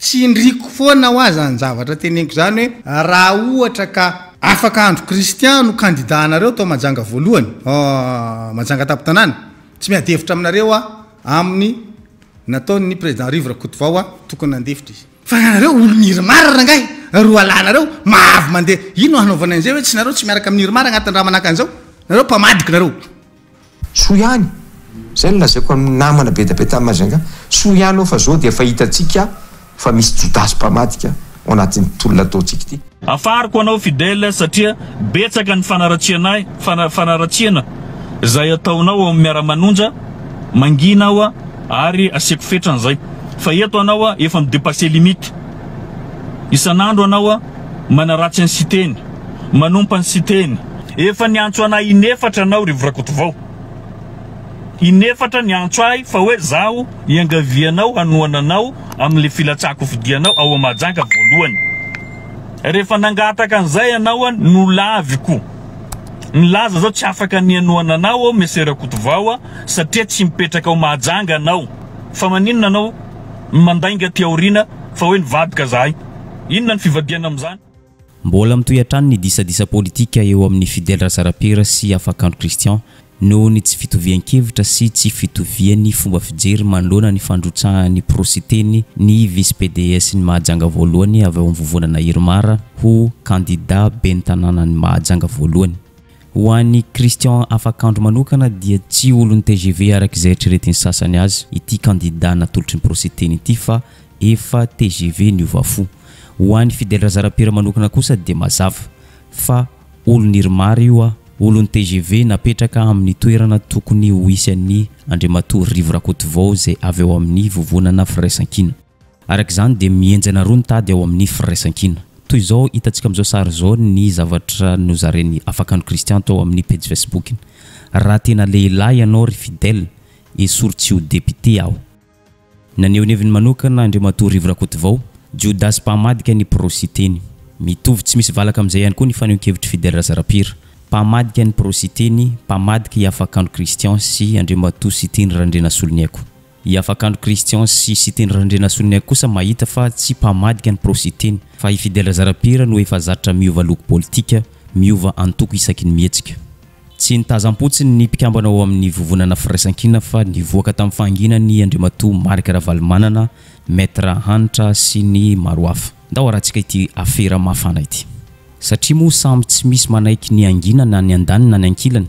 tsy indriko foana ho azany zavatra teneniko zany hoe raha ohatra ka afaka andro kristiano kandida anareo tao majanga voalohany majanga tapotanana tsy miady hevitra aminareo amin'ny nataony président Rive Rakotovao tokony nandefitra izy fa nareo olon'iry marina ngay roa alanareo mahavy mandeha ino hanaovana an'izay hoe tsy nareo tsy miaraka amin'iry marina agnatin'ny raha manaka an'izao nareo mpamadika nareo soa ihany zay lazaiko amin'ny namana be dabe tamin'ny Majanga soa ihany fa zao dia fahitantsika fa misy Jodasy mpamadika ao anatin'ny tolona ataontsika ity afariko anao fidèle satria betsaka ny fanaratsiana zay ataonao amin'ny miara-manonja mangina ao ary asiako fetran'izay fa eto anao efa midepasser limite isan'andro anao manaratsy ny siteny manompa ny siteny efa niantso anay inefatra anao Rive Rakotovao inefatra niantso ay fa hoe zaho iangavianao hanoananao amin'le filatsako fidianao ao Majanga voalohany rehefa nangataka an'izay anao no laviko nilaza zao tsy afaka nianoananao Monsieur Rakotovao satria tsy mipetraka ao Majanga anao fa maninona anao mandainga teorina fa hoe nivadika zahay inona ny fivadiana amin'izany mbola mitoy-hatrany ny disadisa politika eo amin'ny Fidèle Razarapera sy Afakandro Christian noho ny tsy fitovian-kevitra sy tsy fitovian'ny fomba fijery manoloana ny fandrotsahany prositeny ny vice PDS ny Mahajanga voalohany avy ao amin'ny vovonana Irmara ho candidat ben'ny tanàna ny Mahajanga voalohany. Ho an'ny Christian Afakandro manokana dia tsy olon'ny TGV arak'izay eritreretin'ny sasany azy ity candidat natolotry ny prositeny ity fa efa TGV niova fo. Ho an'ny Fidèle Razarapera manokana kosa dia mazava fa olon'ny Irmara io olon'ny TGV napetraka amin'ny toerana tokony ho isy an'ny Andriamatoa Rive Rakotovao zay avy ao amin'ny vovonana Firaisankina. Arak'izany dia mienjana roa ny tady ao amin'ny Firaisankina. Toy izao hitantsika amin'izao sary izao ny zavatra nozareny Afakandro Christian tao amin'ny page Facebook. Raha tena lehilahy ianao ry Fidèle esortsy ho député aho. Naneoneviny manokana Andriamatoa Rive Rakotovao Jodasy mpamadika ny prositeny. Mitovy tsy misy valaka amin'izay ihany koa ny fanehoan-kevitry Fidèle Razarapera. Mpamadika ny prositeny, mpamadika i Afakandro Christian sy Andriamatoa Siteny Randrena Soloniaiko. I Afakandro Christian sy Siteny Randrena Soloniaiko kosa mahita fa tsy mpamadika ny prositeny fa i Fidèle Razarapera no efa zatra miova loko politika, miova antoko isaky ny mihetsika. Tsy nitazam-potsiny ny mpikambana ao amin'ny vovonana Firaisankina fa nivoaka tamin'ny fahanginany Andriamatoa Marika Ravalomanana, Maître Hanitra sy ny maro hafa. Ndao arahantsika ity afera mafana ity. Satria moa samby tsy misy manaiky ny angina na ny andaniny na ny ankilany.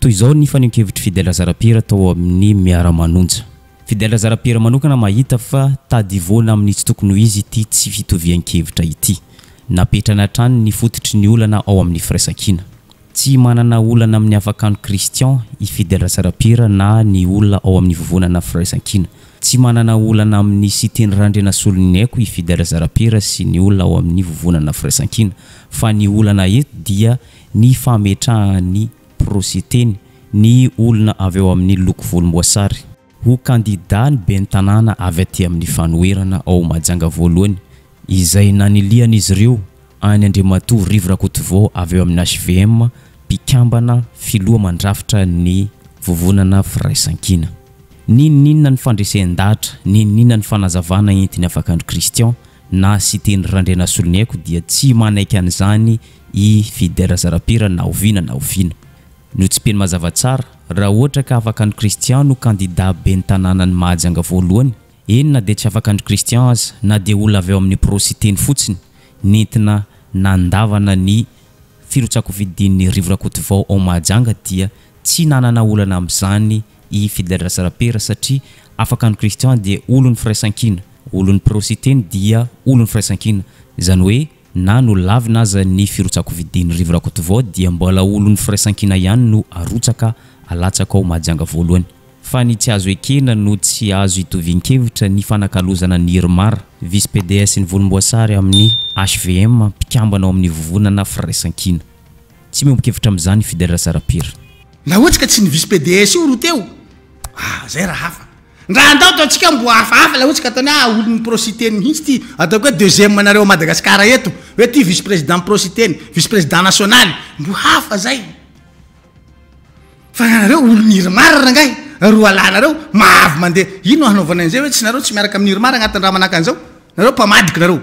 Toy izao ny fanehoan-kevitry Fidèle Razarapera tao amin'ny miara-manonja. Fidèle Razarapera manokana mahita fa tady voana amin'ny tsy tokony ho izy ity tsy fitovian-kevitra ity. Napetrana hatrany ny fototry ny olana ao amin'ny Firaisankina. Tsy manana olana amin'ny Afakandro Christian i Fidèle Razarapera na ny olona ao amin'ny vovonana Firaisankina. Tsy manana olana amin'ny Siteny Randrena Soloniaiko i Fidèle Razarapera sy ny olona ao amin'ny vovonana Firaisankina fa ny olana eto dia ny fametrahany prositeny ny olona avy ao amin'ny loko volomboasary ho candidat ny ben'ny tanàna avy aty amin'ny fanoherana ao Mahajanga voalohany izay naniliana izy ireo any Andriamatoa Rive Rakotovao avy ao amin'ny HVM mpikambana filoha mandrafitra ny vovonana Firaisankina. Ninona ny fandresendahatra, ninona ny fanazavana entiny Afakandro Christian na Siteny Randrena Soloniaiko dia tsy manaiky an'izany i Fidèle Razarapera na oviana na oviana. No tsy peny mazava tsara raha ohatra ka Afakandro Christian no candidat ben'ny tanàna ny Mahajanga voalohany, na dia tsy Afakandro Christian aza na dia olona avy ao amin'ny prositeny fotsiny nentina nandavana ny firotsako vidin'ny Rive Rakotovao ao Mahajanga dia tsy nanana olana amin'izany i Fidèle Razarapera satria Afakandro Christian dia olon'ny Firaisankina, olon'ny prositeny dia olon'ny Firaisankina. Izany hoe na no lavina aza ny firotsako vidin'ny Rive Rakotovao dia mbola olon'ny Firaisankina ihany no arotsaka alatsaka ao Mahajanga voalohany. Fa ny tsy azo ekena no tsy azo hitovian-kevitra ny fanakalozana ny Irmara, vice PDS ny volomboasary amin'ny HVM mpikambana ao amin'ny vovonana Firaisankina. Tsy miombon-kevitra amin'izany Fidèle Razarapera. Na ohatsy ka tsy ny vice PDS io roteo. Zay raha hafa. Raha andao ataontsika mbo hafahafa la ohatsy ka ataony olon'ny prositeny mihitsy ty ataoko hoe deuxième manareo Madagasikara eto hoe ty vice président prositeny, vice président national mbo hafa zay. Fa nareo olon'iry marina ngay roa alanareo mahavy mandeha ino hanaovana an'izay hoe tsy nareo tsy miaraka amin'ny Irmara agnatin'ny raha manaka an'izao nareo mpamadika nareo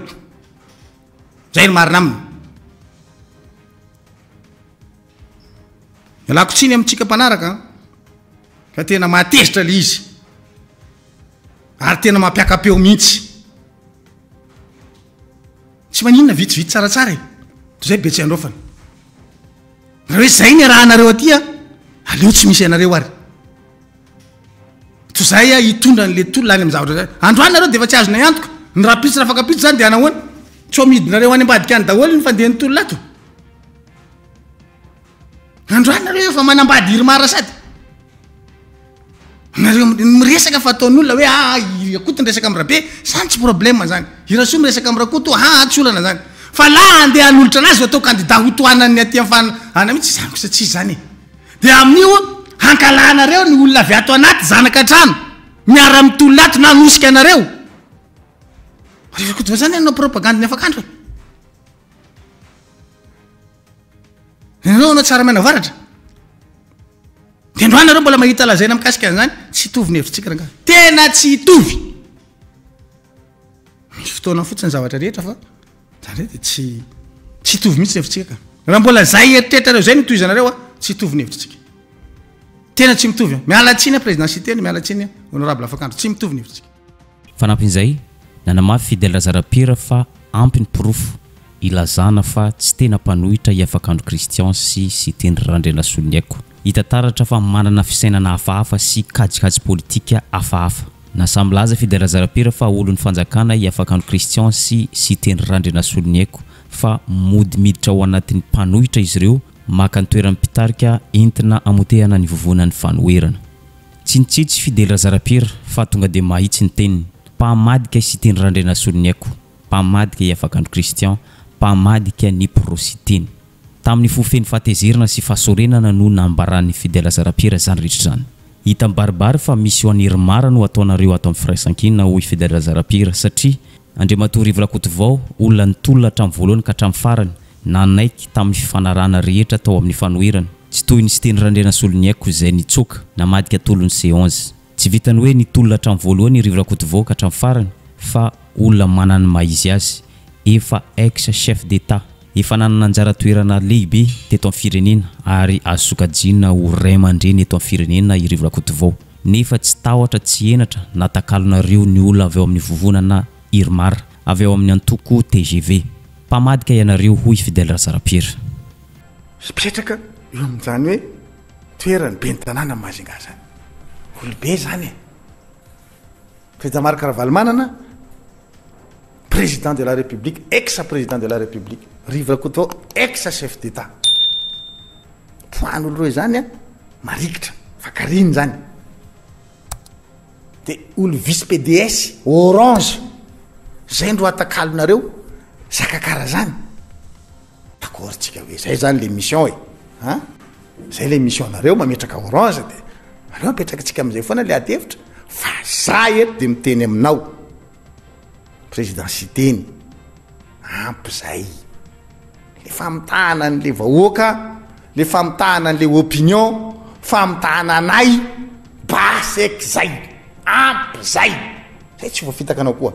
zay no marina aminy alako tsiny amintsika mpanaraka fa tena matezitra le izy ary tena mampiakapeo mihitsy tsy maninona vitsivitsy tsaratsara e to zay betsy androfana raha hoe zay ny raha nareo atya aleo tsy misy anareo ary to zay a hitondra n'le tolona any amin'ny zavatra zay androany nareo de efa tsy azona iantoka ny rapitsy raha fakapitsy zany de anahoana tsy midinareo any ambadika any daholo ny fandehan'ny tolona ato androany nareo efa manambady hirymara sady nareo miresaka fa ataon'olona hoe akotony resaka amin'ny rabe zany tsy problème zany iraso miresaka amin'ny rakoto tsy olana zany fa la andeha han'olotra anazy atao candidat ho toanany aty am'fana ana mihitsy zaniko sa tsisy zany de amin'io hankalanareo ny olona avy ato anaty zanaka trano miara mitolona ato na anosika anareo revakoto zany anao propagande ny afakandro anao tsara maina varatra de androany nareo mbola mahita lazaina mikasika zany tsy hitovy ny hevitritsika ranga tena tsy hitovy misy fotoana fotsiny zavatra rehetra fa zany de tsy hitovy mihitsy ny hevitritsika ka raha mbola zay eritreretra reo zay nitoizanareo tsy hitovy ny hevitritsika tena tsy mitovy mialatsiny présidentité ny mialatsiny honorable afakandro tsy mitovy ny hevitritsika fanampin'izay nanamafy Fidèle Razarapira fa ampy ny porofo ilazana fa tsy tena mpanohitra i Afakandro Christian sy Sitendry Randrianasolony aiko hita taratra fa manana fisainana hafahafa sy kajikajy politika hafahafa na samy laza Fidèle Razarapira fa olon'ny fanjakana i Afakandro Christian sy Sitendry Randrianasolony aiko fa mody miditra ao anatin'ny mpanohitra izy ireo maka ny toeran'ny mpitarika entina amotehana ny vovonan'ny fanoherana tsy nitsitsy Fidèle Razarapira fa tonga de mahitsy ny teniny mpamadika Sitendry Randrianasolony aiko mpamadika i Afakandro Christian mpamadika ny prositeny tamin'ny fofeny fahatezerana sy fahasorenana no nambaran'ny Fidèle Razarapira zany rehetra zany hita baribary fa misy hoan'Irimara no ataonareo ato amin'ny firaisan-kina hoy Fidèle Razarapira satria Andriamatoa Rivola-Kotovao olona nitolona hatramin'ny voalohany ka hatramin'ny farany nanaiky tamin'ny fifanarahana rehetra tao amin'ny fanoherana tsy toy ny Sitendry Randrianasolony aiko izay nitsoka namadika tolony C11 tsy vitany hoe nitolona hatramin'ny voalohany Rivola-Kotovao ka hatramin'ny farany fa olona manana maizy azy efa ex chef d'état efa nanana anjara toerana lehibe teto amin'ny firenena ary azo sokajina ho ray aman-dreny eto amin'ny firenena i Rivola-Kotovao nefa tsy tahotra tsy enatra natakalonareo ny olona avy ao amin'ny vovonana Irimara avy ao amin'ny antoko TGV mpamadika ianareo hoy Fidèle Razarapira sipetraka eo amin'izany hoe toerany be ny tanàna Majunga zany olobe zany président Marc Ravalomanana président de la République ex-président de la République Rivola-Kotovao ex-chef d'état poan'olo roe zany marikitra fakariny zany de olo vice PDS orange zay ndro atakalonareo zakakara zany takorytsika hoe zay zany l'émission e zay l'émission nareo mametraka orange de aleo apetraka tsika am'izay foana le adevitra fa za eto de miteny aminao présidentiteny ampy zay le famitahana an'le vahoaka le famitahana an'le opinion famitahana anay basek zay ampy zay zay tsy voafitaka anao koa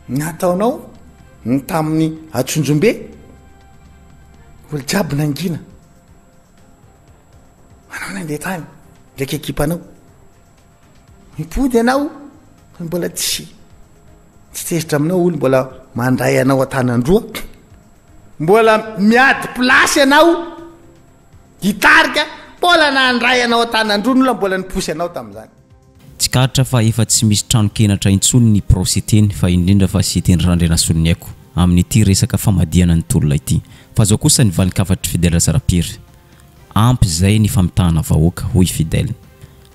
nataonao ny tamin'ny Atsonjombe olo jiaby nangina manao nandeha tany ndraiky ekipanao mipody anao mbola tsy tezitra aminao olo mbola mandray anao an-tanandroa mbola miady plasy anao hitarika mbola nandray anao an-tanandroa nola mbola niposy anao tamin'izany tsy karatra fa efa tsy misy trano kenatra intsony ny prositeny fa indrindra fa Sitendry Randrianasolony aiko amin'ity resaka famadiana ny tolona ity fa zao kosa ny valinkafatry Fidèle Razarapira ampy zay ny famitahana vahoaka hoy Fidèle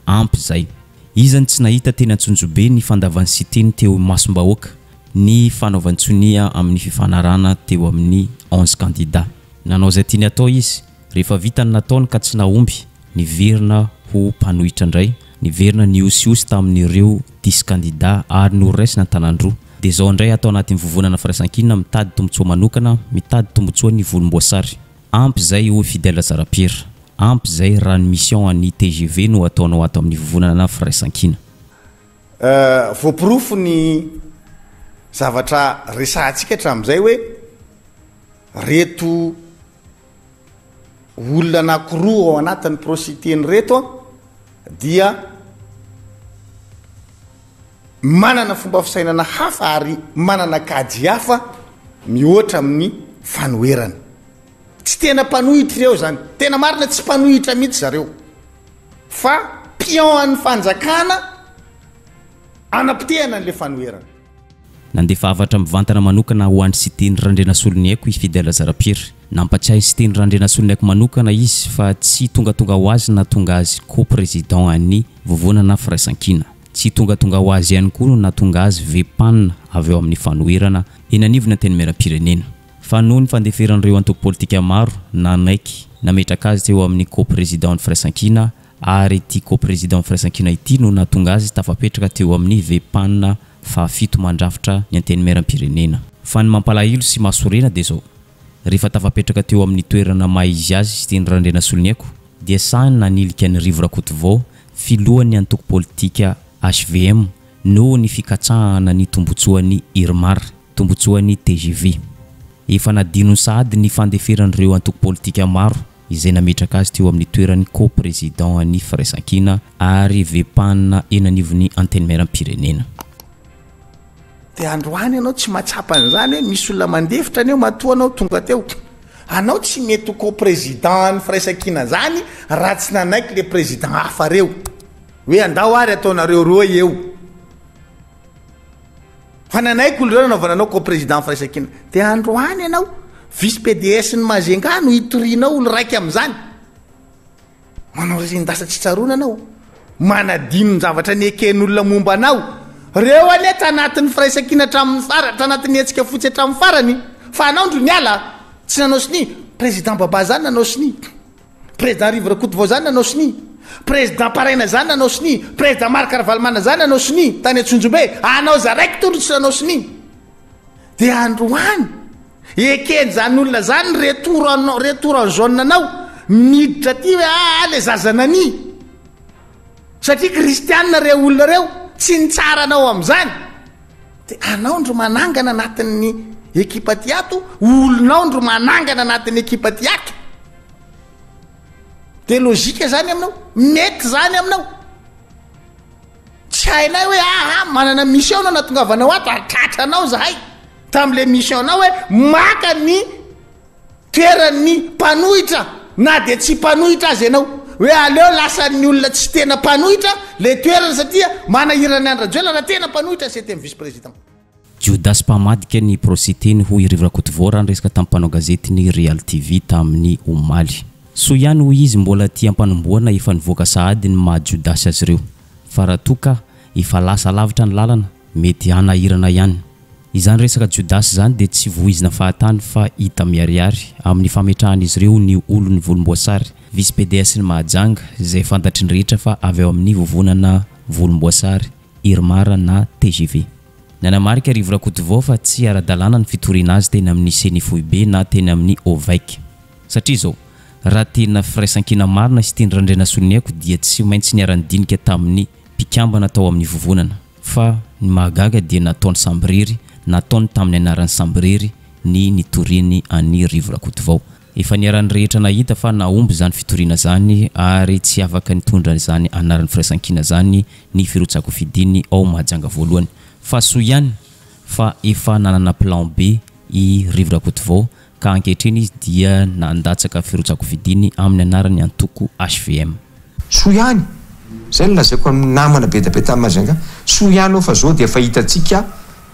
ampy zay izany tsy nahita teny Antsonjobe ny fandavan'ny siteny teo masombahoaka ny fanaovantssonia amin'ny fifanarana teo amin'ny 11 candidat nanao zay tiany atao izy rehefa vitany nataony ka tsy nahomby niverina ho mpanohitra indray niverina niosiosy tamin'ireo 10 candidat ary noraisina tanandroa de zao indray atao anatin'ny vovonana firaisan-kina mitady tombotsoa manokana mitady tombotsoa ny volomboasary ampy zay hoy Fidèle Razarapira ampy zay rano mission any TGV no ataonao ato amin'ny vovonana na firaisankina voapirofo ny zavatra resantsika hatramin'izay hoe reto olona anankiroa ao anatin'ny prositeny reto dia manana fomba fisainana hafa ary manana kajy hafa mihoatra amin'ny fanoherana tsy tena mpanohitra ireo zany tena marina tsy mpanohitra mihitsy zareo fa pion an'ny fanjakana anapitehana n'le fanoherana nandefa avatra mivantana manokana ho an'ny siteny randrena solony haiko i Fidèle Zarapiry nampatsiahy siteny randrena solony haiko manokana izy fa tsy tongatonga ho azy na tonga azy co-président an'ny vovonana firaisankina tsy tongatonga ho azy ihany koa no natonga azy vepanina avy eo amin'ny fanoherana eny anivona teny meram-pirenena fa noho ny fandeferan'ireo antoko politika maro nanaiky nametraka azy teo amin'ny co-président ny firaisankina ary ity co-président firaisankina ity no natonga azy tafapetraka teo amin'ny vepanina fa fito mandrafitra ny anteny meram-pirenena fa ny mampalahelo sy mahasorena dia zao rehefa tafapetraka teo amin'ny toerana maizy azy sy teny randrena solony haiko dia sany nanilika ny rivo Rakotovao filohan'ny antoko politika HVM no ny fikatsahana ny tombotsoan'ny IRMAR tombotsoan'ny TGV efa nadino sady ny fandeferan'ireo antoko politika maro izay nametraka azy teo amin'ny toeran'ny co-président ny firaisankina ary vepanina eny anivon'ny anteny meram-pirenena de androany anao tsy mahatsapany zany hoe misy olona mandefitra aneo matoa anao tonga teo anao tsy mety co-président ny firaisankina zany raha tsy nanaiky le président hafa reo hoe andao ary ataonareo roa eo fa nanaiky olo reo anaovananao co-président firaisankina de androany anao vice PDS ny Mazenga no hitorianao olo raiky am'izany manao rezendasa tsy tsaroana anao manadino ny zavatra ny eken'olona momba anao reo ane tanatin'ny firaisankina hatramin'ny farany tanatin'ny hetsika fotsy hatramin'ny farany fa anao ndro niala tsy nanao sini président Baba zany nanao sini président Rivo Rakotovao zany nanao sini président Paraina zany nanao sini président Marc Carvalmana zany nanao sini tany Atsonjombe anao za raiky tondro tsy nanao sini de androany ekeny zany olona zany retour en jaune anao miditra ty hoe le zazanani satria kristianina reo olona reo tsy nitsara anao am'izany de anao ndro manangana anatin'ny ekipa tiato olonao ndro manangana anatin'ny ekipa tiato de logika zany aminao mety zany aminao tsy hainay hoe manana mission anao natongavanao ato atratra anao zahay tam'le mission anao hoe maka ny toeran'ny mpanohitra na de tsy mpanohitra azy ianao hoe aleo lasan'ny olona tsy tena mpanohitra le toerana satria manahirany Andradjoela raha tena mpanohitra sy teny vice président Judas mpamadika ny prositeny ho i Rivo Rakotovao raha resaka tamin'ny mpanao gazety ny Real TV tamin'ny omaly so ihany ho izy mbola tia mpanomboana efa nivoaka sahady ny maha Judas azy ireo fa raha toka efa lasa lavitra ny lalana mety hanahirana ihany izany resaka Judas zany dia tsy voizina fahatany fa hita miariary amin'ny fametrahan'izy ireo ny olony volomboasary vice PDS ny Mahajanga izay fantatry ny rehetra fa avy ao amin'ny vovonana volomboasary IRMAR na TGV nanamarika Rivo Rakotovao fa tsy ara-dalàna ny fitoriana azy teny amin'ny Senifoibe na teny amin'ny Ovaik satria zao raha tena firaisankina marina sy teny randrena solony haiko dia tsy maintsy niara-nidinika tamin'ny mpikambana tao amin'ny vovonana fa ny mahagaga dia nataony sambiriry nataony tamin'ny anaran'ny sambiriry ny nitoriany any Rivo Rakotovao efa niaran'ny rehetra nahita fa naomby zany fitoriana zany ary tsy afaka nitondra zany anaran'ny firaisankina zany ny Firotsakofidiny ao Mahajanga voalohany fa so ihany fa efa nanana plan B i Rivo Rakotovao ka ankehitriny izy dia nandatsaka Firotsakofidiny amin'ny anaran'ny antoko HVM so ihany zay lazaiko amin'ny namana be tabe tamin'ny Mahajanga so ihany fa zao dia fahitatsika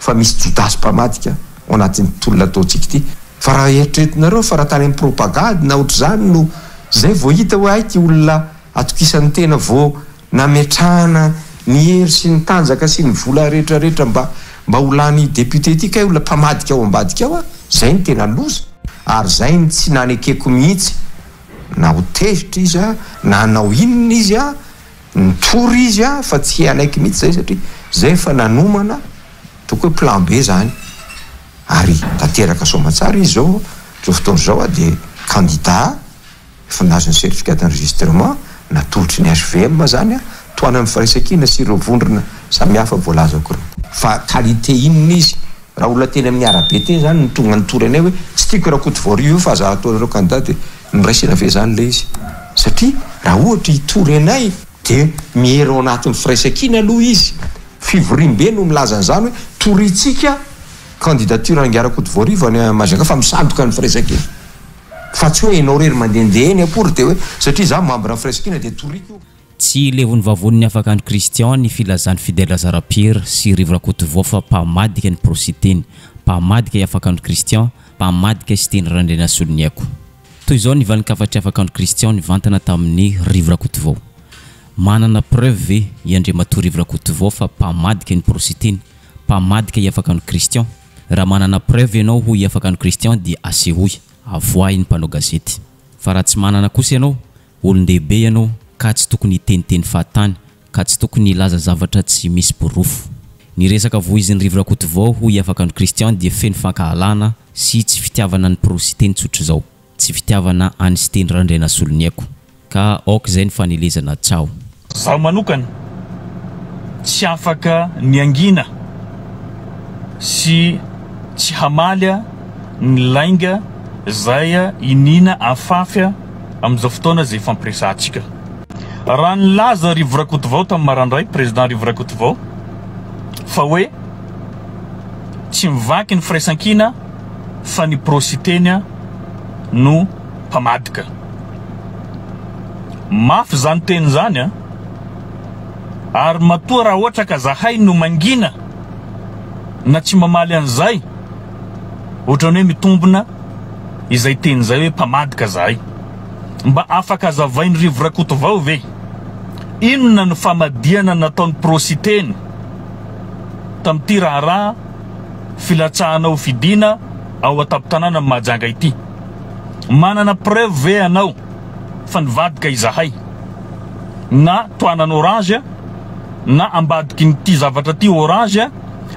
fa misy Judas mpamadika ao anatin'ny tolona ataontsika ity fa raha eritreretinareo fa raha tany amin'ny propagande na ohatr' zany no zay vao hita hoe aiky olona atokisan'ny tena vao nametrahana ny hery sy ny tanjaka sy ny vola rehetrarehetra mba olany député ty kay olona mpamadika ao ambadika ao zay ny tena loza ary zay ny tsy nanekeko mihitsy na ho tezitra izy na nao inona izy nitory izy fa tsy anaiky mihitsy zay satria zay fa nanomana toko hoe plan B zany ary tanteraka somatsara izy zao zao fotoana zao dia candidat fanazony certificat d'enregistrement natolotry ny HVM zany a toana amin'ny firaisakina sy ireo vondrona samihafa voalazako reo fa qualité inona izy raha olona teny amin'ny arabe teny zany ny tonga ny tory anay hoe tsy tiako raha koty voario fa za ataonareo candidat de niraisina ve zany le izy satria raha ohatra hitory anay de mihery ao anatin'ny firaisakina aloha izy fivorimbe no milaza an'izany hoe toritsika candidature angiara-koty voarivo any Majunga fa misandoka ny firaisakina fa tsy hoe ianao rery mandehandeha eny apory de hoe satria za membre ny firaisakina de toriko tsy levony vavony afaka andro Christian ny filazany Fidèle Lazarapierre sy Rivotra Cotevoix fa mpamadika ny prositeny mpamadika i afaka andro Christian mpamadika sy teny randrena soloniako toy izao ny valinkafatry afaka andro Christian ny vantana tamin'ny Rivotra Cotevoix manana preuve ve i Andriamatoa Rivotra Cotevoix fa mpamadika ny prositeny mpamadika i afaka andro Christian raha manana preuve ianao ho i afaka andro Christian dia asehoy avoay ny mpanao gazety fa raha tsy manana kosa ianao olon-dehibe ianao ka tsy tokony teniteny fahatany ka tsy tokony ilaza zavatra tsy misy borofo ny resaka voiziny Rivotra Cotevoix ho i afaka andro Christian dia feno fankahalana sy tsy fitiavana ny prositeny tsotro zao tsy fitiavana any sy teny randrena soloniako ka aoka izay ny fanelezana tsao zaho manokana tsy afaka ny angina sy tsy hamalya ny lainga zay inina afafya amin'izao fotoana zay fampiresantsika raha nilaza Rivotra Cotevoix tamin'ny marandray président Rivotra Cotevoix fa hoe tsy mivaky ny firaisankina fa ny prositeny no mpamadika mafy zany teny zany a ary matoa raha ohatra ka zahay no mangina na tsy mamaly an'izay ohatrany hoe mitombona izay teny zay hoe mpamadika zahay mba afaka azavainy Rivotra Cotevoix ve inona no famadiana nataony prositeny tamin'ity raharaha filatsahanao fidina ao atapon-tanàna amin'ny Mahajanga ity manana preuve ve anao fa nivadika izahay na toanany Orange na ambadiky nyty zavatra ty Orange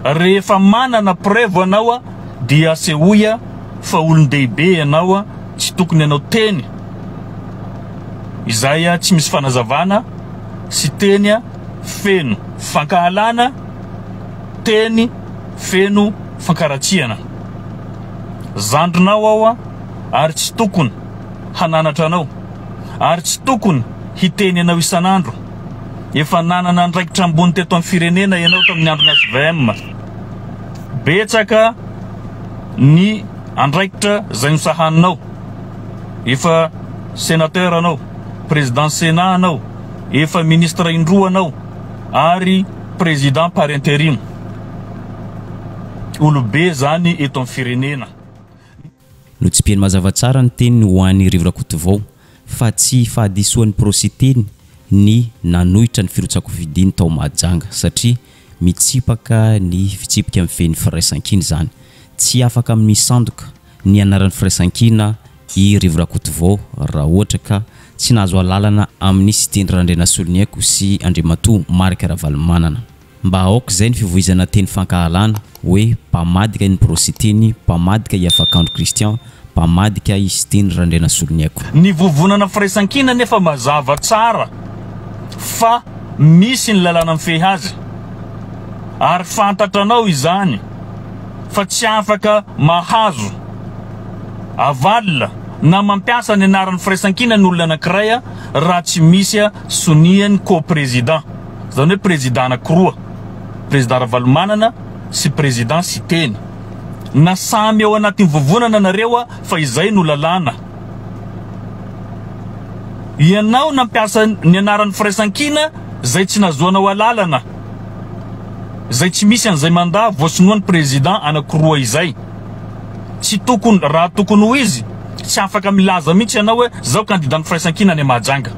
rehefa manana preuve anao dia asehoya fa olon-dehibe anao tsy tokony anao teny izay tsy misy fanazavana sy teny feno fankahalana teny feno fankaratsiana zandronao ao ary tsy tokony hananatra anao ary tsy tokony hiteny anao isanandro efa nanana andraikitra ambony teto amin'ny firenena ianao tamin'ny andro ny HVM betsaka ny andraikitra zay nisahaninao efa sénateur anao président sénat anao efa ministre indroa anao ary président par intérim olobe zany eto amin'ny firenena no tsy piany mazava tsara ny teny ho an'ny Rivotra Cotevoix fa tsy fahadisoan'ny prositeny ny nanohitra ny firotsakovidiny tao Mahajanga satria mitsipaka ny fitsipika amin'ny feny firaisankina zany tsy afaka misandoka ny anaran'ny firaisankina i Rivotra Cotevoix raha ohatra ka tsy nahazo alalana amin'ny sy teny randrena soloniako sy Andriamatoa Marc Ravalomanana mba aoka izay ny fivoizana teny fankahalana hoe mpamadika ny prositeny mpamadika i afaka andro Christian mpamadika i sy teny randrena soloniako ny vovonana firaisankina nefa mazava tsara fa misy ny lalàna mifehy azy ary fantatranao izany fa tsy afaka mahazo avalina na mampiasa ny anaran'ny firaisankina ny olona anankiray raha tsy misy soniany co-président zany hoe président anankiroa président Ravalomanana sy président Siteny na samy ao anatin'ny vovonana nareo fa izay no lalàna ianao nampiasa ny anaran'ny firaisankina zay tsy nazoanao alalana zay tsy misy an'izay mandat voasinoan'ny président anankiroa izay tsy tokony raha tokony ho izy tsy afaka milaza mihitsy ianao hoe zao candidat ny firaisankina any Mahajanga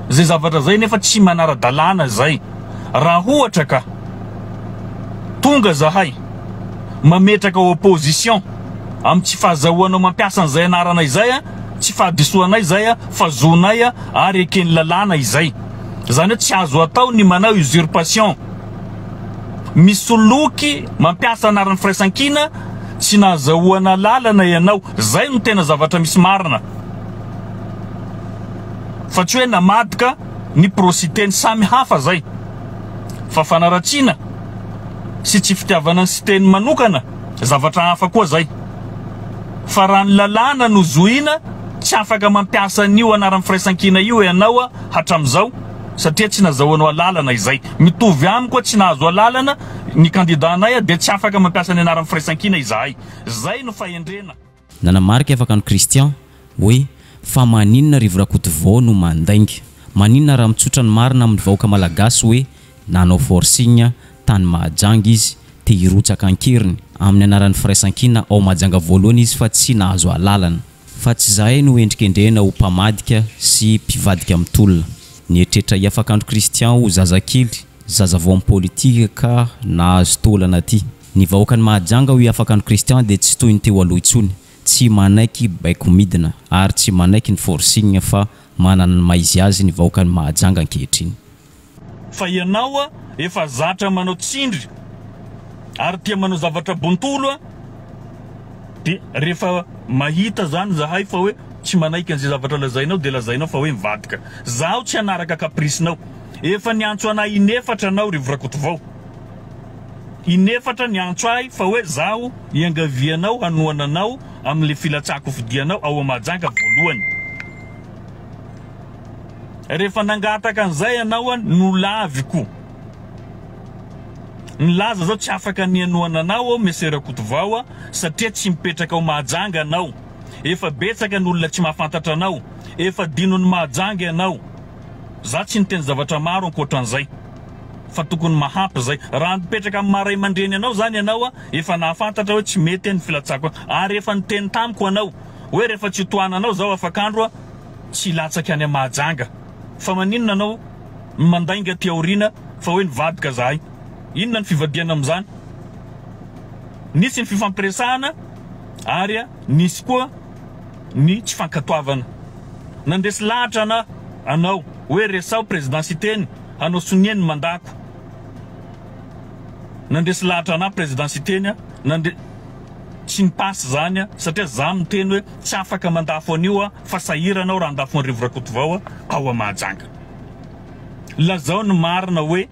zay zavatra zay nefa tsy manara-dalàna zay raha ohatra ka tonga zahay mametraka opposition amin'ny tsy fahazahoanao mampiasa an'izay anarana izay tsy fahadisoanay izay fa zonay ary ekeny lalàna izay zany hoe tsy azo atao ny manao usurpation misoloky mampiasa anaran'ny firaisankina tsy nahazahoana lalana ianao zay no tena zavatra misy marina fa tsy hoe namadika ny prositeny samy hafa zay fa fanaratsiana sy tsy fitiavana ny siteny manokana zavatra hafa koa zay fa raha ny lalàna no zoina tsy afaka mampiasa an'io anaran'ny firaisan-kina io ianao hatram'izao satria tsy nazahoanao alalana izay mitovy amiko koa tsy nahazo alalana ny kandidanay dia tsy afaka mampiasa ny anaran'ny firaisan-kina izahay zay no fahendrena nanamarika afaka ny kristian hoe fa maninona rivora-kotovao no mandaingy maninona raha mitsotra ny marina amin'ny vahoaka malagasy hoe nanao forsigna tany mahajanga izy te hirotsaka ankiriny amin'ny anaran'ny firaisan-kina ao mahajanga voalohany izy fa tsy nahazo alalana fa tsy zahay no endrikendrena ho mpamadika sy mpivadika mitolona ny etretra iafakandro kristian ho zazakely zazavao amin'ny politika ka nahazo tolana ty ny vahoaka ny mahajanga ho iafakandro kristian dia tsy toy ny teo aloha intsony tsy manaiky baiko midina ary tsy manaiky ny forsigna fa manana ny maizy azy ny vahoaka ny mahajanga ankehitriny fa ianao efa zatra manao tsindry ary tia manao zavatra bontolo dia rehefa mahita zany zahay fa hoe tsy manaiky an'izay zavatra lazainao dia lazainao fa hoe mivadika zaho tsy hanaraka kaprisinao efa niantso anay inefatra anao rivora-kotovao inefatra niantso ahy fa hoe zaho iangavianao hanoananao amin'le filatsako fidianao ao amajanga voalohany rehefa nangataka an'izay ianao no laviko nilaza zao tsy afaka nianoananao mesera-kotovao satria tsy mipetraka ao mahajanga anao efa betsaka ny olona tsy mahafantatra anao efa dino ny mahajanga ianao za tsy niteny zavatra maro ankoatran'izay fa tokony mahampy zay raha nipetraka amin'ny maray mandreny anao zany ianao efa nahafantatra hoe tsy mety ny filatsako ary efa niteny tamiko anao hoe rehefa tsy toananao zao afakandro tsy latsaka any mahajanga fa maninona anao mandainga ty aorina fa hoe nivadika zahay inona ny fivadiana amin'izany nisy ny fifampiresahana ary nisy koa ny tsy fankatoavana nandesy lahatra anao hoe resao présidenciteny hanao sonieny mandako nandesy lahatra ana présidenciteny tsy nipasy zany satria za miteny hoe tsy afaka mandafo an'io fa sahiranao raha andafo ny rivora-kotovao ao amahajanga lazao ny marina hoe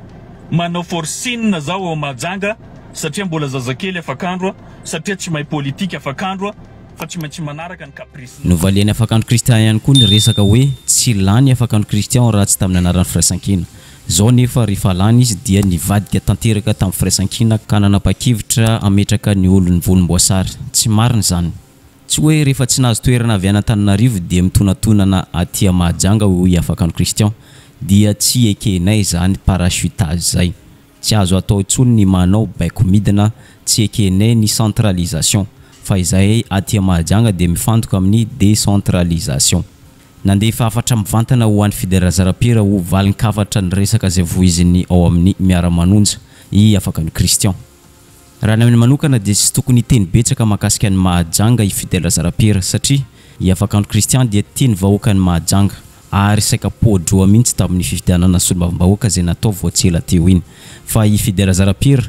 manao forsinina zao ao mahajanga satria mbola zazakely afakandro satria tsy mahay politika afakandro fa tsy maintsy manaraka ny kaprisy novaliany afakandro kristian ihany koa ny resaka hoe tsy lany afakandro kristian raha tsy tamin'ny anaran'ny firaisan-kina zao nefa rehefa lany izy dia nivadika tanteraka tamin'ny firaisan-kina ka nanapa-kevitra ametraka ny olony volomboasary tsy marina zany tsy hoe rehefa tsy nahazo toerana avy Antananarivo dia mitonatonana aty mahajanga ho afakandro kristian dia tsy ekenay zany parachutage zay tsy azo atao intsony ny manao baiko midina tsy ekenay ny centralisation fa izay aty mahajanga dia mifantoka amin'ny décentralisation nandefa afatra mivantana ho an'ny Fidèle Razarapera ho valinkafatra ny resaka zay voiziny ao amin'ny miara-manonja i afakandro kristian raha ny amin'ny manokana dia tsy tokony teny betsaka mahakasika ny mahajanga i Fidèle Razarapera satria i afakandro kristian dia tiany vahoaka ny mahajanga ary saika podroa mihitsy tamin'ny fifidianana solombavam-bahoaka zay natao voatsela teo iny fa i Fidèle Razarapera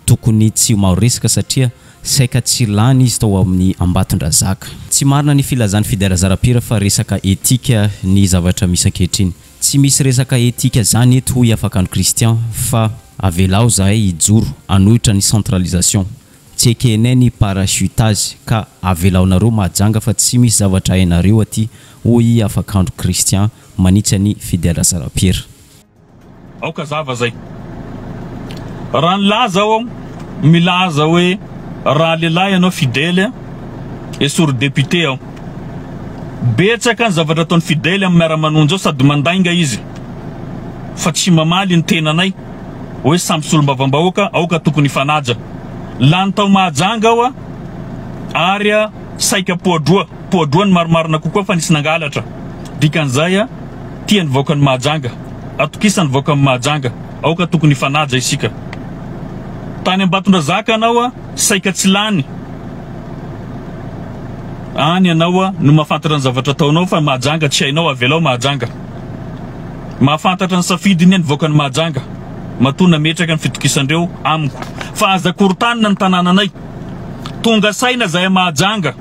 tokony tsy mahoresaka satria saika tsy lany izy tao amin'ny ambatondrazaka tsy marina ny filazany Fidèle Razarapera fa resaka etika ny zavatra misy ankehitriny tsy misy resaka etika zany eto ho afakandro kristian fa avelao zahay hijoro anohitra ny centralisation tsy ekenay ny parachutage ka avelaonareo mahajanga fa tsy misy zavatra hainareo aty hoy afakandro kristian manitsy ny Fidèle Razarapera aoka zava zay raha nilaza ao milaza hoe raha lehilahy ianao Fidèle esoro député ao betsaka ny zavatra ataony Fidèle amin'ny miara-manonja ao sady mandainga izy fa tsy mamaly ny tenanay hoe samby solombavam-bahoaka aoka tokony fanaja lany tao mahajanga ao ary saika podroa ny maromarina kokoa fa nisy nangalatra dikan'izay tia ny vahoaka ny mahajanga atokisany vahoaka amin'ny mahajanga aoka tokony fanaja isika tany ambatondrazaka anao saika tsy lany any anao no mahafantatra ny zavatra ataonao fa mahajanga tsy hainao avelao mahajanga mahafantatra ny safidiny ny vahoaka ny mahajanga matona metraka ny fitokisandreo amiko fa aza korotanina ny tanànanay tonga saina zay mahajanga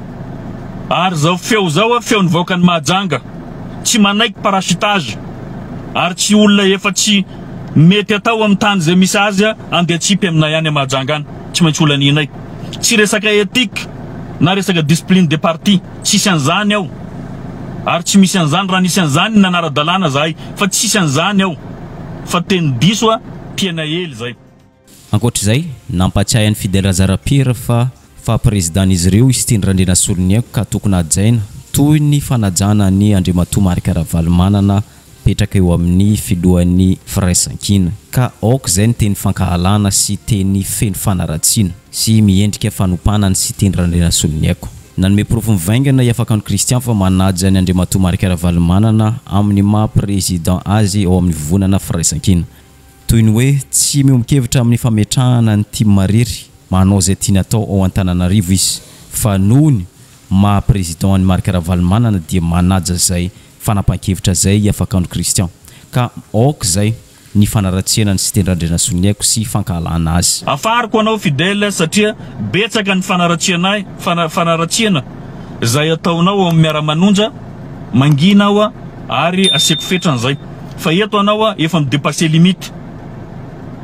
ary zao feo zao feo ny vahoaka ny mahajanga tsy manaiky parachutage ary tsy olona efa tsy mety atao amin'ny tany zay misy azy andeha tsipy amina ihany Mahajanga any tsy maintsy olana inay tsy resaka éthique na resaka discipline de parti tsisy an'izany ao ary tsy misy an'izany raha nisy an'izany nanara-dalàna zahay fa tsisy an'izany ao fa teny diso tiana hely zay. Ankoatr'izay nampatsiahy an'ny Fidèle Razarapira fa présidentin'izy ireo izy Teny Randrianasoloniako ka tokony hajaina toy ny fanajana ny Andriamatoa Marc Ravalomanana petraka eo amin'ny filohan'ny firaisankina ka aoka izay ny teny fankahalana sy teny feno fanaratsiana sy miendrika fanompanany sy Teny Randrianasoloniako. Nanome porofo mivaingana Iafakano Kristian fa manaja ny Andriamatoa Marc Ravalomanana amin'ny maha président azy ao amin'ny vonana firaisankina toy ny hoe tsy miombon-kevitra amin'ny fametrahana ny Tia Mariry manao izay tiany atao ao Antananarivo izy fa noho ny maha président ny Marc Ravalomanana dia manaja izay fanapan-kevitra zay Iafakano Kristian ka aoka izay ny fanaratsiana ny Teny Randrianasoloniako sy fankahalana azy. Afariko anao Fidèle satria betsaka ny fanaratsiana izay ataonao amin'ny miara-manonja mangina ao ary asiako fetrany zay fa eto anao efa midépassé limite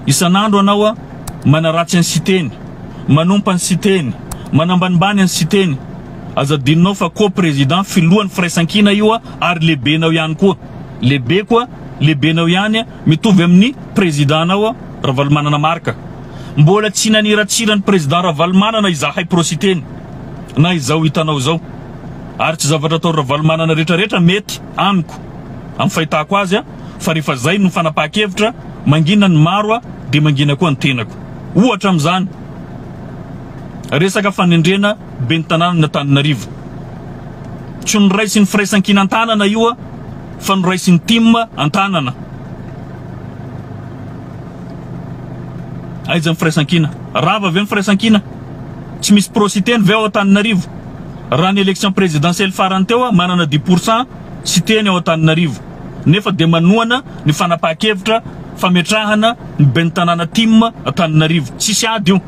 isan'andro anao manaratsy ny siteny manompa ny siteny manambanimbany ny siteny azadinao fa ko président filohan'ny firaisankina io ary lehibenao ihany koa lehibenao ihany mitovy amin'ny présidentanao Ravalomanana Marc mbola tsy naniratsirany président Ravalomanana izahay prositeny na izao hitanao zao ary tsy zavatra atao Ravalomanana rehetrarehetra mety amiko amin'ny fahitako azy fa rehefa zay no fanapahan-kevitra mangina ny maro dia mangina koa ny tenako ohatra amin'izany resaka fanendrena ben'ny tanàna ny Antananarivo tsy noraisy ny firaisankina an-tanana io fa noraisy ny team an-tanana aiza ny firaisankina rava avy ny firaisankina tsy misy prositeny ve ao Antananarivo raha ny élection présidentielle farany teo manana 10% siteny ao Antananarivo nefa dia manohana ny fanapahan-kevitra fametrahana ny ben'ny tanàna team Antananarivo tsisy ady io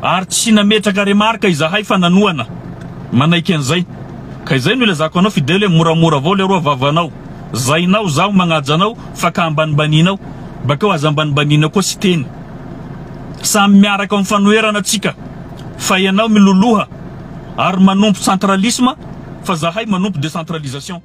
ary tsy nametraka remarka izahay fa nanohana manaiky an'izay ka izay no ilazako anao Fidèle moramora avao le roa vavanao zainao zaho magnajanao fa ka ambanibaninao bakeo aza ambanibanina koa sy teny samy miaraka amin'ny fanoherana atsika fa ianao miloloha ary manompo centralisme fa zahay manompo décentralisation.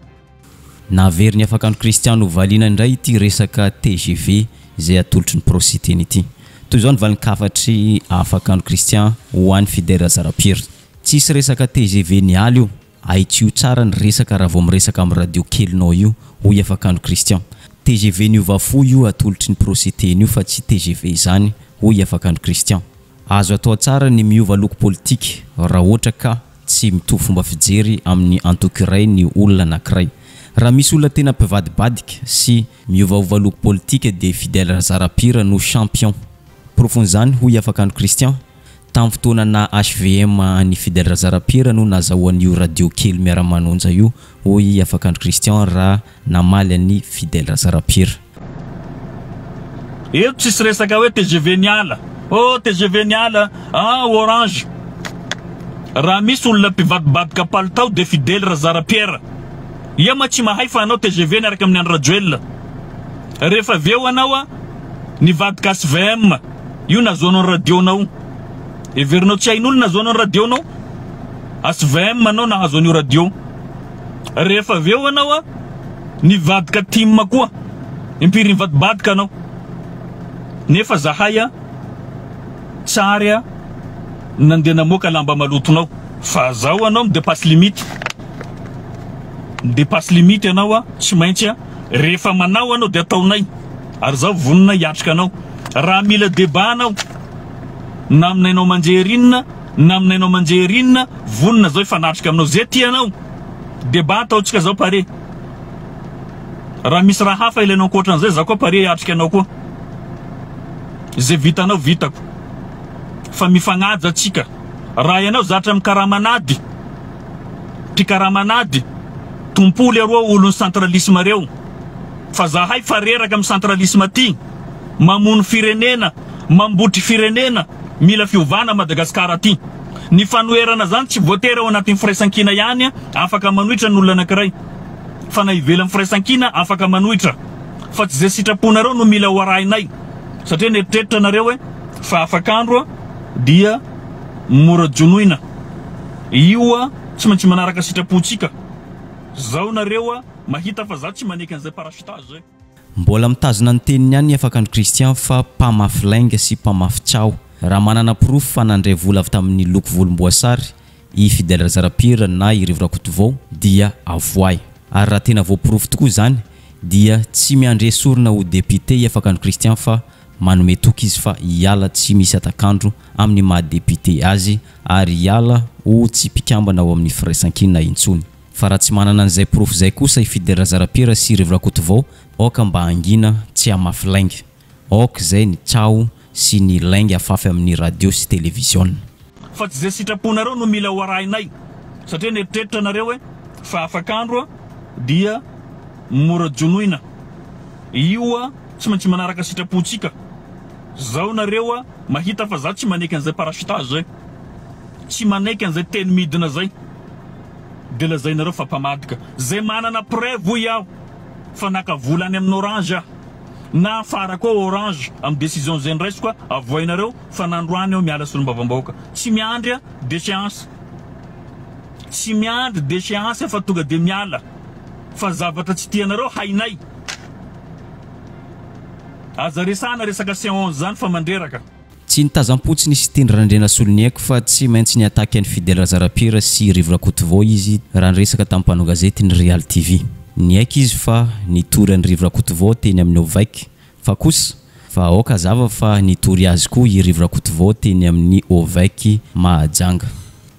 Naveriny Iafakano Kristian no valiana indray ity resaka TGV izay atolotry ny prositeny ity toy izao ny valin-kafatry Iafakano Kristian ho an'ny Fidèle Razarapira tsisy resaka TGV ny aly io aitsio tsara ny resaka raha vao miresaka amin'ny radio kelinao io ho Iafakano Kristian TGV ny ovafo io atolotry ny prositeny io fa tsy TGV izany ho Iafakano Kristian azo atao tsara ny miova loko politika raha ohatra ka tsy mitovy fomba fijery amin'ny antokiray ny olona anankiray raha misy olona tena mpivadibadika sy miovaova loko politika dia Fidèle Razarapira no champion profon'izany ho Iafakano Kristian tamin'ny fotoana na HVM ny Fidèle Razarapira no nazahoan'io radio kely miara-manonja io ho Iafakano Kristian raha namaly ny Fidèle Razarapira. Eto tsisy resaka hoe TGV niala TGV niala Orange raha misy olona mpivadibadika palitao dia Fidèle Razarapira ia ma tsy mahay fa anao TGV niaraka amin'ny Andra Joel rehefa avy eo anao nivadika SVM io nazoanao ny radionao everinao tsy hain'olona nazoanao ny radionao SVM anao nahazo an'io radio rehefa avy eo anao nivadika team koa impiry nivadibadika anao nefa zahay tsary nandeha namoaka lamba malotonao fa zao anao midépasse limite anao tsy maintsy rehefa manao anao dia ataonay ary zao vonina hiatrika anao raha mila débat anao na aminainao manjerinina vonina zao ifanatrika aminao zay tianao débat ataontsika zao pare raha misy raha hafa ilainao ankoatran'izay za koa pare hiatrika anao koa zay vitanao vitako fa mifagnaja atsika raha ianao zatra amin'ny karamanady mpikaramanady tompoly aroa olon'ny centralisme reo fa zahay fareraka amin'ny centralisme ty mamono firenena mambotry firenena mila fiovana Madagasikara ty ny fanoherana zany tsy voatery ao anatin'ny firaisankina ihany afaka manohitra ny olona anankiray fa na ivelany firaisankina afaka manohitra fa tsy zay sitraponareo no mila hoarahinay satria neritreritry nareo hoe fa afakandro dia mora jonoina io tsy maintsy manaraka sitrapontsika zao nareo mahita fa za tsy maneky an'izay parachutage zay. Mbola mitazona ny teniny ihany afakandro Christian fa mpamafilainga sy mpamafitsao raha manana proof fa nandray vola avy tamin'ny loko volomboasary i Fidèle Razarapira na i Rivotra Kotovao dia avoay. Ary raha tena voaprofo tokoa zany dia tsy miandre sorona ho député i afakandro Christian fa manome toky izy fa iala tsy misy atakandro amin'ny maha député azy ary iala ho tsy pikambana ao amin'ny firaisankina intsony. Fa raha tsy manana an'izay proof zay kosa i Fidèle Razarapira sy Rivotra Kotovao oka mba angina tsy amafilaingy oka zay ny tsao sy ny laingy afafy amin'ny radio sy télévision. Fa tsy zay sitraponareo no mila hoarahinay satria neritreritry nareo hoe fa afakandro dia mora jonoina io tsy maintsy manaraka sitrapontsika zao nareo mahita fa za tsy maneky an'izay parachutage zay tsy maneky an'izay teny midina zay de la zay nareo fa mpamadika zay manana preuve iaho fa nakavolany amin'ny Orange na fara koa Orange amin'ny décision zay ndraiso koa avoinareo fa nandroany eo miala solom-bavambahoaka tsy miandry déchéance tsy miandry déchéance fa tonga de miala fa zavatra tsy tianareo hainay aza resana resaka C11 zany fa mandreraka. Tsy nitazam-potsiny sy tendry randrena soloniako fa tsy maintsy ny attaque an'ny Fidèle Razarapira sy Rivotra Kotovao izy raha niresaka tamin'ny mpanao gazety ny Real TV. Ny aiky izy fa nitory an'ny Rivotra Kotovao teny amin'ny Ovaiky fa kosa fa oka zava fa nitory azy koa i Rivotra Kotovao teny amin'ny Ovaiky Mahajanga.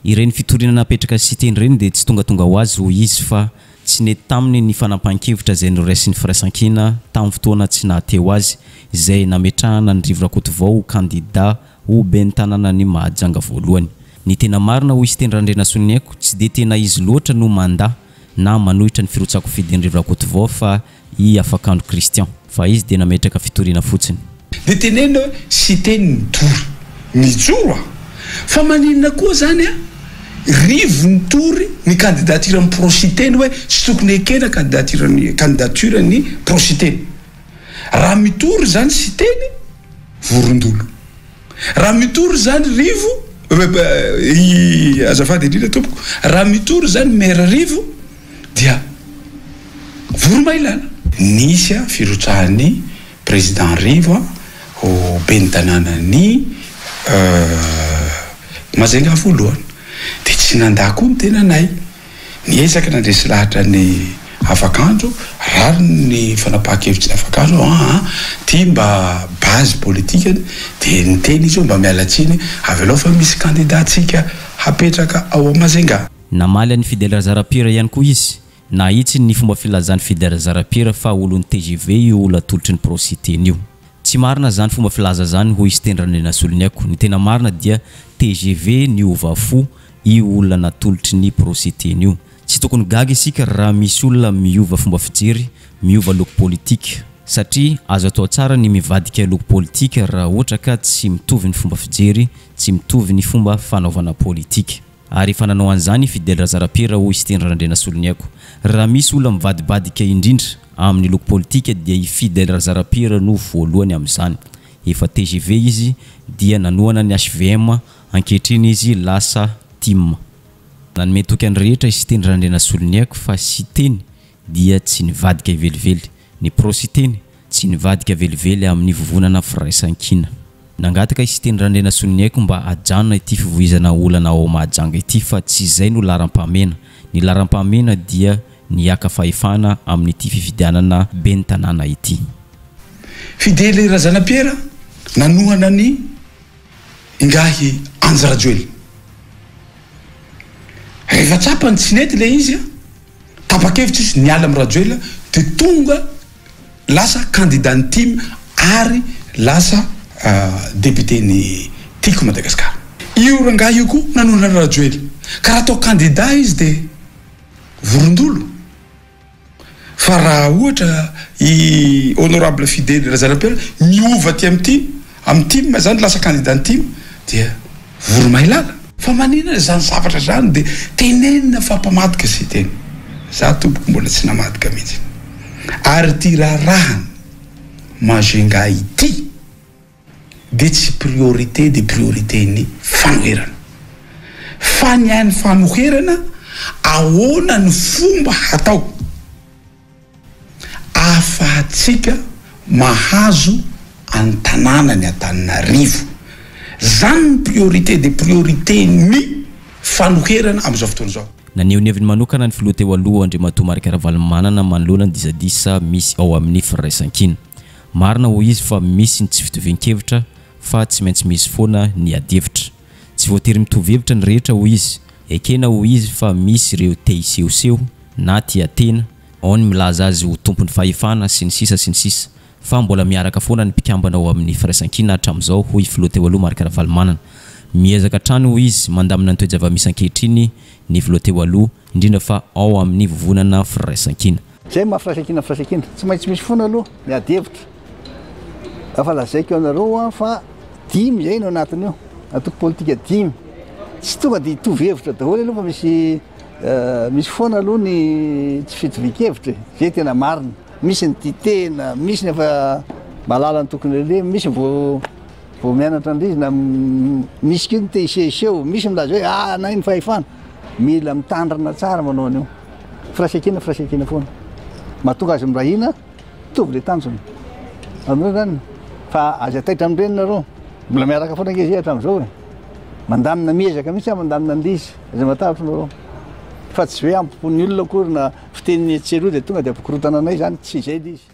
Ireny fitorinana napetraka sy teny reny dia tsy tonga ho azy ho izy fa tsy nety taminy ny fanampan-kevitra zay noraisin'ny firaisankina tamin'ny fotoana tsy nahateo azy izay nametrahana ny Rivotra Kotovao ho candidat ho ben'ny tanàna ny Mahajanga voalohany. Ny tena marina ho izy teny randrena soloniako tsy dia tena izy loatra no manda na manohitra ny firotsako fidin'ny Rivotra Kotovao fa i afakandro Christian fa izy dia nametraka fitoriana fotsiny. Dia tenena hoe sy teny nitory mijoro fa maninona koa zany rivo nitory ny candidature amin'ny prositeny hoe tsy tokony ekena candidature ny prositeny raha mitory zany sy teny vorondolo raha mitory zany rivo azafady indrindra tompoko raha mitory zany maire rivo dia voromailala nisy firotrahan'ny président rivo ho ben'ny tanànany Mahajanga voalohany dia tsy nandà koa ny tenanay niezaka nandresy lahatra ny afakandro rary ny fanapahan-kevitry ny afakandro tia mba base politique dia niteny izy mba mialatsiny avy aloha fa misy candidatsika hapetraka ao Mahajanga. Namaly an'ny Fidèle Razarapira ihany koa izy na itsy ny fomba filazan'ny Fidèle Razarapira fa olon'ny TGV io olo atolotry ny prositeny io. Tsy marina zany fomba filaza zany ho izy teny randrena soloniako. Ny tena marina dia TGV ny ovafo i olona natolotry ny prositeny io. Tsy tokony gaga isika raha misy olona miova fomba fijery, miova loko politika satria azo atao tsara ny mivadika loko politika raha ohatra ka tsy mitovy ny fomba fijery, tsy mitovy ny fomba fanaovana politika. Ary efa nanao an'izany Fidèle Razarapira ho izy teny randrena soloniako. Raha misy olona mivadibadika indrindra amin'ny loko politika dia i Fidèle Razarapira no voalohany amin'izany. Efa TGV izy dia nanoana ny HVM ankehitriny izy lasa team. Nanome toky an'ny rehetra izy teny randrena soloniako fa sy teny dia tsy nivadika velively. Ny prositeny tsy nivadika velively amin'ny vovonana firaisankina. Nangataka izy teny randrena soloniako mba ajanona ity fivoizana olana ao Mahajanga ity fa tsy izay no laram-pamena. Ny laram-pamena dia ny akafahefana amin'ity fifidianana ben'ny tanàna ity. Fidèle Razarapira nanohana ny ingahy Anja Rajoely. Rehefa tsapany tsy nety le izy tapa-kevitra izy niala amin'ny Rajoely dia tonga lasa candidat ny team ary lasa député ny tiako Madagasikara. Io rangahy io koa nanohana ny Rajoely ka raha atao candidat izy dia vorondolo. Fa raha ohatra i honorable Fidèle Razarapira miova ty amin'ny team zany lasa candidat ny team dia voromailala. Fa maninona zany zavatra zany dia tenenina fa mpamadika sy teny za tompoko mbola tsy namadika mihitsy ary ty rahany mazenga ity de tsy priorité de priorité ny fanoherana fa ny any fanoherana ahoana ny fomba hatao afahatsika mahazo antanàna ny Antananarivo zany ny priorité de priorité ny fanoherana am'izao fotoana zao. Naneoneviny manokana ny filoha teo aloha Andriamatoa Marc Ravalomanana manoloana ny disadisa misy ao amin'ny firaisan-kina. Marina ho izy fa misy ny tsy fitovian-kevitra fa tsy maintsy misy foana ny adevitra. Tsy voatery mitovy hevitra ny rehetra ho izy. Ekena ho izy fa misy ireo te hisehoseho na tia tena, ao ny milaza azy ho tompony fahefana sy ny sisa. Fa mbola miaraka foana ny mpikambana ao amin'ny firaisan-kina hatramin'izao hoy filoha teo aloha Marc Ravalomanana. Miezaka trano ho izy mandamina ny toe-java-misy ankehitriny ny filoha teo aloha indrindra fa ao amin'ny vovonana firaisan-kina. Zay mahafiraisan-kina tsy maintsy misy foana aloha miadevitra. Afa lazaiko anareo fa dimy zay no anatiny io. Atoko politika dimy. Tsy tonga de hitovy hevitra daholo aloha fa misy foana aloha ny tsy fitovian-kevitra. Zay tena marina. Misy ny titena, misy ny efa malala ny tokony le, misy vao mianatra andrizina, misy kio ny te hisehoseho, misy milaza hoe na iny fahefana. Mila mitandrana tsara manao an'io. Firaisan-kina foana. Mahatonga azy mirahina, tovy le tanjony. Amin'ireo zany fa aza taitra amin'ireny nareo. Mbola miaraka foana ange zay hatramin'izao e. Mandamina miezaka mihitsy mandamina andizy. Zay matavitra nareo. Fa tsy hoe ampony olona akory na fiteniny tseroa de tonga de apikorotana anay zany tsy zay izy.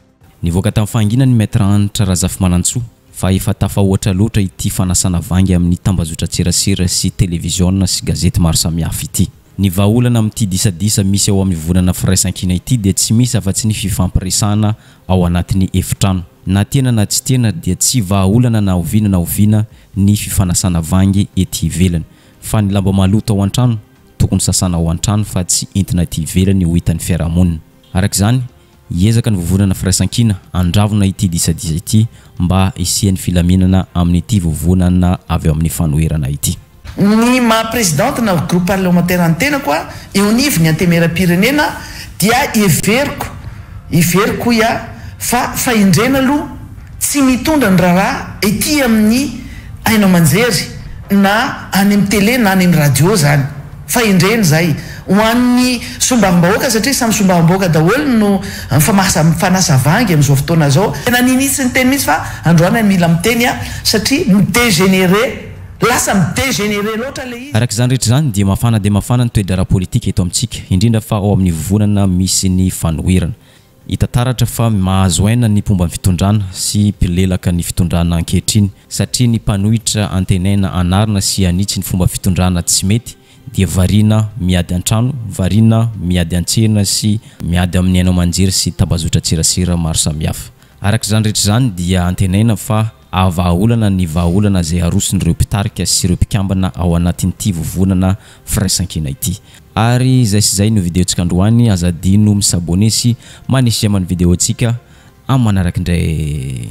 Nivoaka tamin'ny fahangina ny Maître Anitra Razafy-Manantsoa fa efa tafahoatra loatra ity fanasana vangy amin'ny tambazotra tserasera sy télévision sy gazety maro samihafa ity. Ny vahaolana amin'ity disadisa misy ao amin'ny vonana firaisan-kina ity dia tsy misy afa-tsy ny fifampiresahana ao anatin'ny efitrano. Na tena na tsy tena dia tsy vahaolana na oviana ny fifanasana vangy ety ivelany. Fa ny lamba maloto ao an-trano tokony sasana ao an-trano fa tsy entina ety ivelany ho hitan'ny fiarahamonina. Arak'izany hiezaka ny vovonana firaisan-kina andravona ity disadisa ity mba isian'ny filaminana amin'ity vovonana avy amin'ny fanoherana ity. Ny maha-présidente na groupe parlementaire antena koa eo anivony antemera-pirenena dia iveriko ia fa indrena aloha tsy mitondra ny raharaha ety amin'ny aina manjery na any amin'ny télé na any amin'ny radio zany fa indreny zay ho an'ny sombam-bahoaka satria samy sombam-bahoaka daholo no mifanasa vangy amin'izao fotoana zao. Tena ninitsy ny teny mihitsy fa androany mila miteny satria midégénéré lasa midégénéré loatra le izy. Arak'izany rehetra zany dia mafana ny toe-dara politika eto amintsika indrindra fa ao amin'ny vovonana misy ny fanoherana. Itataratra fa mahazo aina ny pomba fitondrana sy pilelaka ny fitondrana ankehitriny satria ny mpanohitra antenaina anarina sy anitsy ny fomba fitondrana tsy mety dia variana miady an-trano, variana miady an-tsena sy miady amin'ny aina manjery sy tambazotra tserasera maro samihafa. Arak'izany rehetra zany dia antenaina fa avaolana ny vahaolana zay arosin'ireo mpitarika sy ireo mpikambana ao anatin'ity vovonana firaisan-kina ity. Ary zay no videontsika androany azadino misabone sy manisy amin'ny video antsika amin'ny manaraka indray.